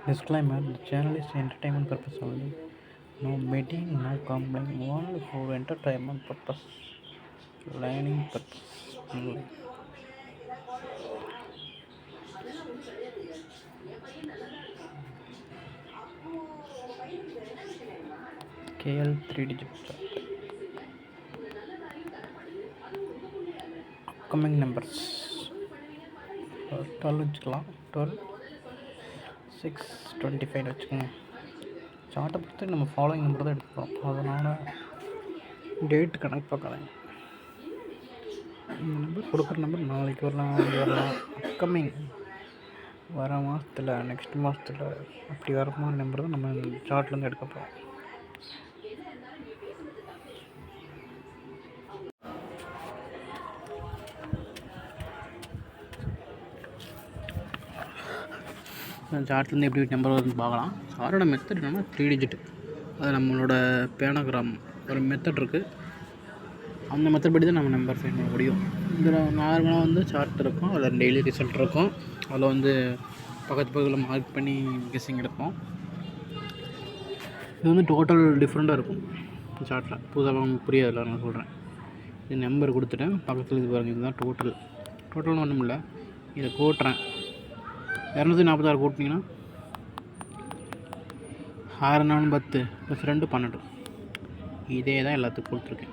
Disclaimer: the channel is entertainment purpose only. No meeting, no complaining, only for entertainment purpose, learning purpose only. KL 3-digit chart. Upcoming numbers 12 வச்சுக்கலாம். 12 6 25 வச்சுக்கோங்க. சார்ட்டை பொறுத்து நம்ம following number தான் எடுத்துக்கிறோம், அதனால் date கணக்கு பார்க்காதீங்க. இந்த நம்பர் கொடுக்குற நம்பர் நாளைக்கு வரலாம், வரலாம். அப்கமிங் வர மாதத்தில், நெக்ஸ்ட் மாதத்தில் அப்படி வர மாதிரி நம்பர் தான் நம்ம சார்ட்லேருந்து எடுக்க போகிறோம். சார்ட்லேருந்து எப்படி நம்பர் வருதுன்னு பார்க்கலாம். சாரோட மெத்தட் என்னென்னா 3 டிஜிட். அது நம்மளோட பேனாகிராம் ஒரு மெத்தட் இருக்குது, அந்த மெத்தட் படி தான் நம்ம நம்பர் ஃபைண்ட் பண்ண முடியும். இதில் நார்மலாக வந்து சார்ட் இருக்கும், அதில் டெய்லி ரிசல்ட் இருக்கும், அதில் வந்து பக்கத்து பக்கத்தில் மார்க் பண்ணி கெஸ்ஸிங் எடுப்போம். இது வந்து டோட்டல் டிஃப்ரெண்ட்டாக இருக்கும் சார்ட்டில். புதுசாக புரியாதுல்ல நான் சொல்கிறேன். இது நம்பர் கொடுத்துட்டேன், பக்கத்தில் இது பாருங்கள், இதுதான் டோட்டல்னு ஒன்றும் இல்லை. இதை கூட்டுறேன், 246 கூட்டினீங்கன்னா 6 4 10 + 2 12. இதே தான் எல்லாத்துக்கும் கொடுத்துருக்கேன்.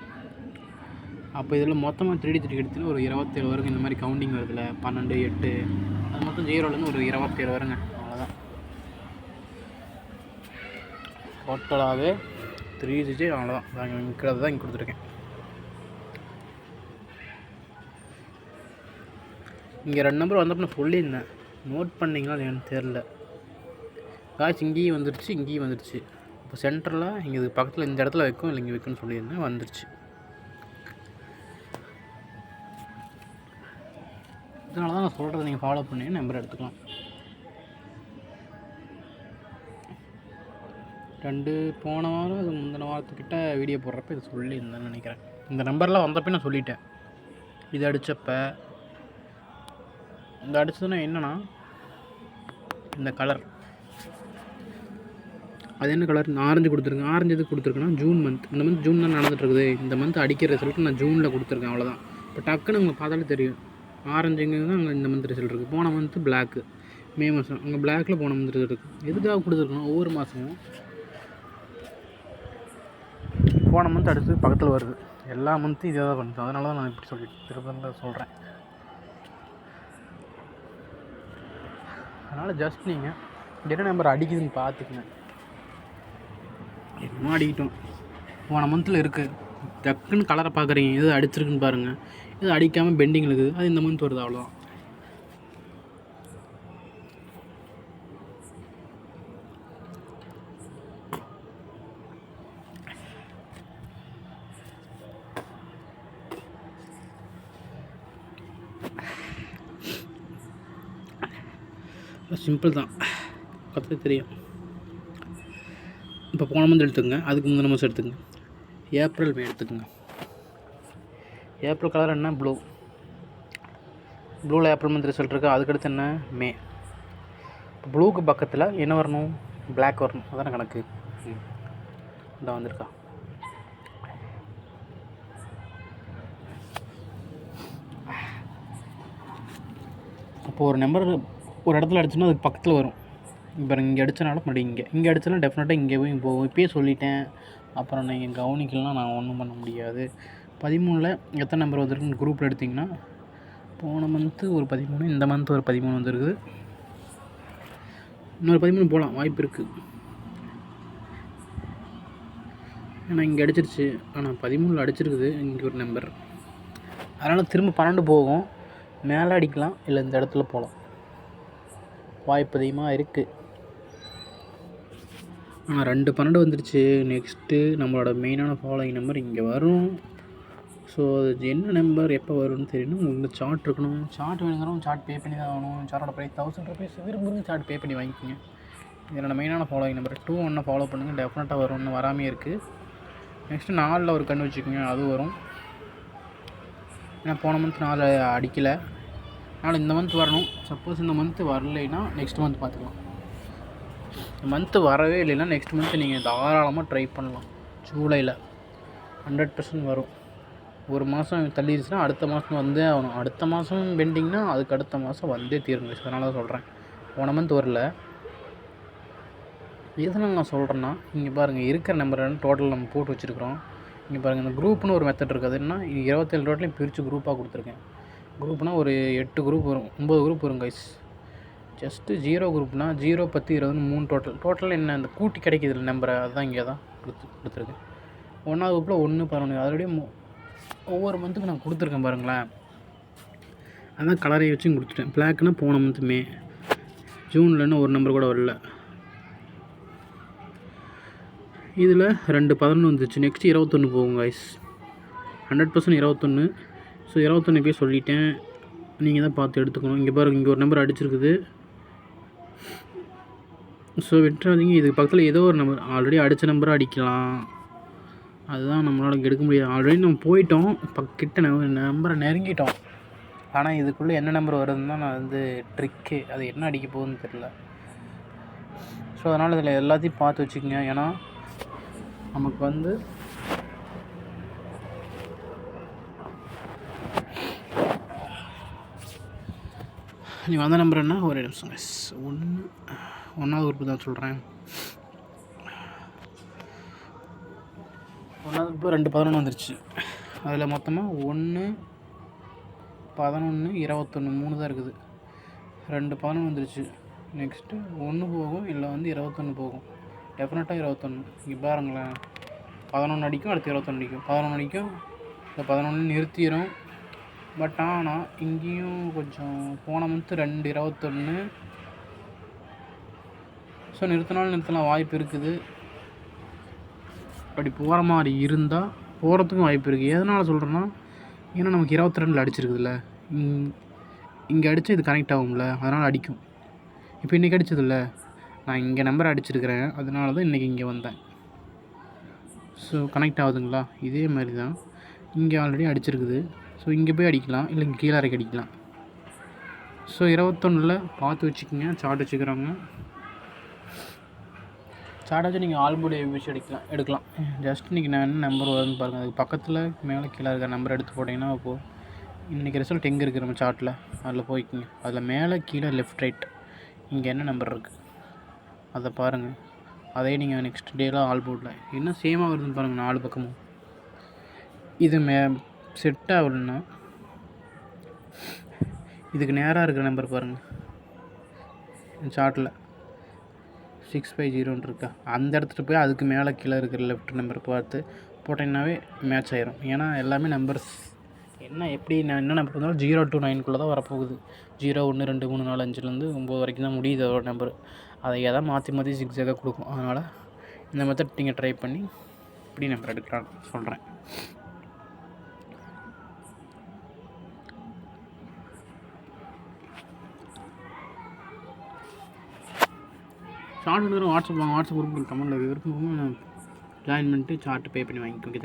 அப்போ இதில் மொத்தமாக 3 டிஜிட் எடுத்துன்னு ஒரு 27 வருங்க. இந்த மாதிரி கவுண்டிங் வருதுல 12 8, அது மொத்தம் 0லேருந்து ஒரு 27 வருங்க. அவ்வளோதான். டோட்டலாகவே 3 டிஜிட் அவ்வளோதான். நாங்கள் இருக்கிறது தான் இங்கே கொடுத்துருக்கேன். இங்கே 2 நம்பர் வந்தப்போ நான் சொல்லியிருந்தேன், நோட் பண்ணிங்களா எனக்கு தெரில. காய்ச்சி இங்கேயும் வந்துடுச்சு, இங்கேயும் வந்துடுச்சு. இப்போ சென்டரில் இங்கே இது பக்கத்தில் இந்த இடத்துல வைக்கும், இல்லை இங்கே வைக்கும்னு சொல்லியிருந்தேன், வந்துடுச்சு. இதனால தான் நான் சொல்கிறத நீங்கள் ஃபாலோ பண்ணி நம்பர் எடுத்துக்கலாம். 2 போன வாரம் அது முந்தின வாரத்துக்கிட்ட வீடியோ போடுறப்ப இது சொல்லியிருந்தேன்னு நினைக்கிறேன். இந்த நம்பர்லாம் வந்தப்போ நான் சொல்லிட்டேன். இது அடித்தப்போ இந்த அடித்ததுன்னா என்னென்னா, இந்த கலர் அது என்ன கலர், ஆரஞ்சு கொடுத்துருக்கேன். ஆரஞ்சு எதுக்கு கொடுத்துருக்கேன்னா ஜூன் மந்த். இந்த மந்த் ஜூன் தான் நடந்துட்டுருக்குது. இந்த மந்த் அடிக்கிற ரிசல்ட்டு நான் ஜூனில் கொடுத்துருக்கேன், அவ்வளோதான். இப்போ டக்குன்னு உங்களுக்கு பார்த்தாலே தெரியும், ஆரஞ்சுங்க தான் அங்கே இந்த மந்த் ரிசல்ட் இருக்குது. போன மந்த்து பிளாக்கு, மே மாதம் அங்கே பிளாக்கில் போன மந்த் ரிசல்ட் இருக்குது. எதுக்காக கொடுத்துருக்கணும், ஒவ்வொரு மாதமும் போன மந்த் அடுத்து பக்கத்தில் வருது. எல்லா மந்த்தும் இதே தான் பண்ணுது. அதனால தான் நான் இப்படி சொல்லிட்டு திரும்ப சொல்கிறேன். அதனால் ஜஸ்ட் நீங்கள் என்ன நம்பர் அடிக்குதுன்னு பார்த்துக்கங்க. என்னமோ அடிக்கிட்டோம், போன மந்தில் இருக்குது, டக்குன்னு கலரை பார்க்குறீங்க, எது அடிச்சிருக்குன்னு பாருங்கள். எது அடிக்காமல் பெண்டிங் இருக்குது, அது இந்த மந்த் வருது, அவ்வளோதான். சிம்பிள் தான், கற்றுக்க தெரியும். இப்போ போன மந்த் எடுத்துக்கங்க, அதுக்கு முந்தின மாதம் எடுத்துக்கங்க. ஏப்ரல் மே எடுத்துக்கோங்க. ஏப்ரல் கலர் என்ன, ப்ளூவில் ஏப்ரல் மந்த் ரிசல்ட் இருக்குது. அதுக்கடுத்து என்ன, மே. இப்போ ப்ளூக்கு பக்கத்தில் என்ன வரணும், பிளாக் வரணும். அதான கணக்கு. இதான் வந்திருக்கா. அப்போது ஒரு நம்பர் ஒரு இடத்துல அடிச்சுன்னா அதுக்கு பக்கத்தில் வரும். இப்போ இங்கே அடித்தனால மறுபடியும் இங்கே அடித்தாலும் டெஃபினட்டாக இங்கே போகும். இப்போயே சொல்லிட்டேன், அப்புறம் நீங்கள் கவனிக்கலாம், நான் ஒன்றும் பண்ண முடியாது. 13ல் எத்தனை நம்பர் வந்திருக்குன்னு குரூப்பில் எடுத்திங்கன்னா, போன மந்த்து ஒரு 13, இந்த மந்த்து ஒரு 13 வந்துருக்குது. இன்னொரு 13 போகலாம், வாய்ப்பு இருக்குது. ஏன்னா இங்கே அடிச்சிருச்சு, ஆனால் 13ல் அடிச்சிருக்குது இங்கே ஒரு நம்பர். அதனால் திரும்ப 12 போகும், மேலே அடிக்கலாம், இல்லை இந்த இடத்துல போகலாம், வாய்ப்பு அதிகமாக இருக்குது. ஆனால் 2 12 வந்துடுச்சு. நெக்ஸ்ட்டு நம்மளோட மெயினான ஃபாலோயிங் நம்பர் இங்கே வரும். ஸோ அது என்ன நம்பர் எப்போ வரும்னு தெரியணும். உங்களுக்கு சார்ட் இருக்கணும். சார்ட் வேணுங்கிறோம், சார்ட் பே பண்ணி தான் ஆகணும். சார்ட்டோட ப்ரைஸ் 1000 ருபீஸ். விரும்புங்க சார்ட் பே பண்ணி வாங்கிக்கோங்க. இதனோட மெயினான ஃபாலோயிங் நம்பர் 2 1 ஃபாலோ பண்ணுங்கள், டெஃபினட்டாக வரும். இன்னும் வராமே இருக்குது. நெக்ஸ்ட்டு 4ல் ஒரு கண்ணு வச்சுக்கோங்க, அது வரும். ஏன்னா போன மந்த் 4 அடிக்கலை, அதனால் இந்த மந்த் வரணும். சப்போஸ் இந்த மந்த்து வரலைன்னா நெக்ஸ்ட் மந்த் பார்த்துக்கலாம். மந்த்து வரவே இல்லைன்னா நெக்ஸ்ட் மந்த்து நீங்கள் தாராளமாக ட்ரை பண்ணலாம். ஜூலையில் 100% வரும். ஒரு மாதம் தள்ளிடுச்சுன்னா அடுத்த மாதம் வந்தே ஆகணும். அடுத்த மாதம் பெண்டிங்னா அதுக்கு அடுத்த மாதம் வந்தே தீருங்க. அதனால தான் சொல்கிறேன். போன மந்த் வரல. எதனால் நான் சொல்கிறேன்னா, இங்கே பாருங்கள் இருக்கிற நம்பரை டோட்டல் நம்ம போட்டு வச்சுருக்கிறோம். இங்கே பாருங்கள், இந்த குரூப்னு ஒரு மெத்தட் இருக்குது. அதுன்னா 27 டோட்டலையும் பிரித்து குரூப்பாக கொடுத்துருக்கேன். குரூப்னால் ஒரு 8 குரூப் வரும், 9 குரூப் வரும் கைஸ். ஜஸ்ட்டு 0 குரூப்னா 0, 10, 20 3 டோட்டல் என்ன இந்த கூட்டி கிடைக்கிது நம்பரை, அதுதான் இங்கே தான் கொடுத்துருக்கேன். 1வது குரூப்பில் 1, 11 அதோடய ஒவ்வொரு மந்த்துக்கு நான் கொடுத்துருக்கேன் பாருங்களேன். அதான் கலரை வச்சும் கொடுத்துட்டேன். பிளாக்னா போன மந்த்து மே, ஜூன்லன்னு ஒரு நம்பர் கூட வரல. இதில் 2 11 வந்துச்சு. நெக்ஸ்ட்டு 21 போகும் கைஸ். 100% 21. ஸோ 21 போய் சொல்லிட்டேன். நீங்கள் தான் பார்த்து எடுத்துக்கணும். இங்கே பாருங்கள், இங்கே ஒரு நம்பர் அடிச்சிருக்குது. ஸோ விட்டுறாதீங்க. இதுக்கு பக்கத்தில் ஏதோ ஒரு நம்பர் ஆல்ரெடி அடித்த நம்பராக அடிக்கலாம். அதுதான் நம்மளால் எடுக்க முடியாது. ஆல்ரெடி நம்ம போயிட்டோம், கிட்ட நம்பரை நெருங்கிட்டோம். ஆனால் இதுக்குள்ளே என்ன நம்பர் வருதுன்னு தான் நான் ட்ரிக்கு. அது என்ன அடிக்க போகுதுன்னு தெரியல. ஸோ அதனால் இதில் எல்லாத்தையும் பார்த்து வச்சுக்கோங்க. ஏன்னா நமக்கு நீ வந்த நம்பர் என்ன, ஒரு நிமிஷம் கைஸ். 1வது குரூப்பு தான் சொல்கிறேன். 1வது குரூப்பு 2 11 வந்துருச்சு. அதில் மொத்தமாக 1, 11, 21 3 தான் இருக்குது. 2 11 வந்துருச்சு. நெக்ஸ்ட்டு 1 போகும், இல்லை 21 போகும். டெஃபினட்டாக 21. இங்கே பாருங்களேன், 11 அடிக்கும், அடுத்து 21 அடிக்கும். 11 அடிக்கும், இந்த 11 நிறுத்திடும். பட் ஆனால் இங்கேயும் கொஞ்சம் போன மந்த்து 2 21. ஸோ நிறுத்தினாலும் வாய்ப்பு இருக்குது. அப்படி போகிற மாதிரி இருந்தால் போகிறதுக்கும் வாய்ப்பு இருக்குது. எதனால் சொல்கிறேன்னா, ஏன்னா நமக்கு 22 அடிச்சிருக்குதுல்ல, இங்கே அடித்தா இது கனெக்ட் ஆகும்ல, அதனால் அடிக்கும். இப்போ இன்றைக்கி அடித்ததில்ல, நான் இங்கே நம்பர் அடிச்சிருக்கிறேன், அதனால தான் இன்றைக்கி இங்கே வந்தேன். ஸோ கனெக்ட் ஆகுதுங்களா? இதே மாதிரி தான் இங்கே ஆல்ரெடி அடிச்சிருக்குது. ஸோ இங்கே போய் அடிக்கலாம், இல்லை இங்கே கீழே இறக்கி அடிக்கலாம். ஸோ 21 பார்த்து வச்சுக்கோங்க. சார்ட் வச்சுக்கிறவங்க சார்ட் வச்சு நீங்கள் ஆல்போர்டு ஏபிசி எடுக்கலாம். ஜஸ்ட் இன்றைக்கி நான் என்ன நம்பர் வருதுன்னு பாருங்கள். அதுக்கு பக்கத்தில் மேலே கீழே இருக்கிற நம்பர் எடுத்து போட்டிங்கன்னா அப்போது இன்றைக்கி ரிசல்ட் எங்கே இருக்குது நம்ம சார்ட்டில், அதில் போய்க்குங்க. அதில் மேலே கீழே லெஃப்ட் ரைட் இங்கே என்ன நம்பர் இருக்குது அதை பாருங்கள். அதே நீங்கள் நெக்ஸ்ட் டேலாம் ஆல்போர்டில் என்ன சேமாக வருதுன்னு பாருங்கள். 4 பக்கமும் இது செட் ஆகலைன்னா இதுக்கு நேராக இருக்கிற நம்பர் பாருங்கள். சார்ட்டில் 650 இருக்கா, அந்த இடத்துல போய் அதுக்கு மேலே கீழே இருக்கிற லெஃப்ட் நம்பர் பார்த்து போட்டிங்கன்னாவே மேட்ச் ஆயிரும். ஏன்னா எல்லாமே நம்பர்ஸ் எப்படி நான் என்ன நம்பர் இருந்தாலும் 0 to 9 தான் வரப்போகுது. 0 1 2 3 4 5லேருந்து 9 வரைக்கும் தான் முடியுது அதோட நம்பர். அதை எதாவது மாற்றி ஜிக்ஸாக கொடுக்கும். அதனால் இந்த மெத்தட் நீங்கள் ட்ரை பண்ணி இப்படி நம்பர் எடுக்கலான்னு சொல்கிறேன். சார்ட் எடுக்கிற வாட்ஸ்அப் குரூப் கமெண்ட்டில் விருப்பம் ஜாயின் பண்ணிட்டு சார்ட்டு பே பண்ணி வாங்கிக்கோங்க.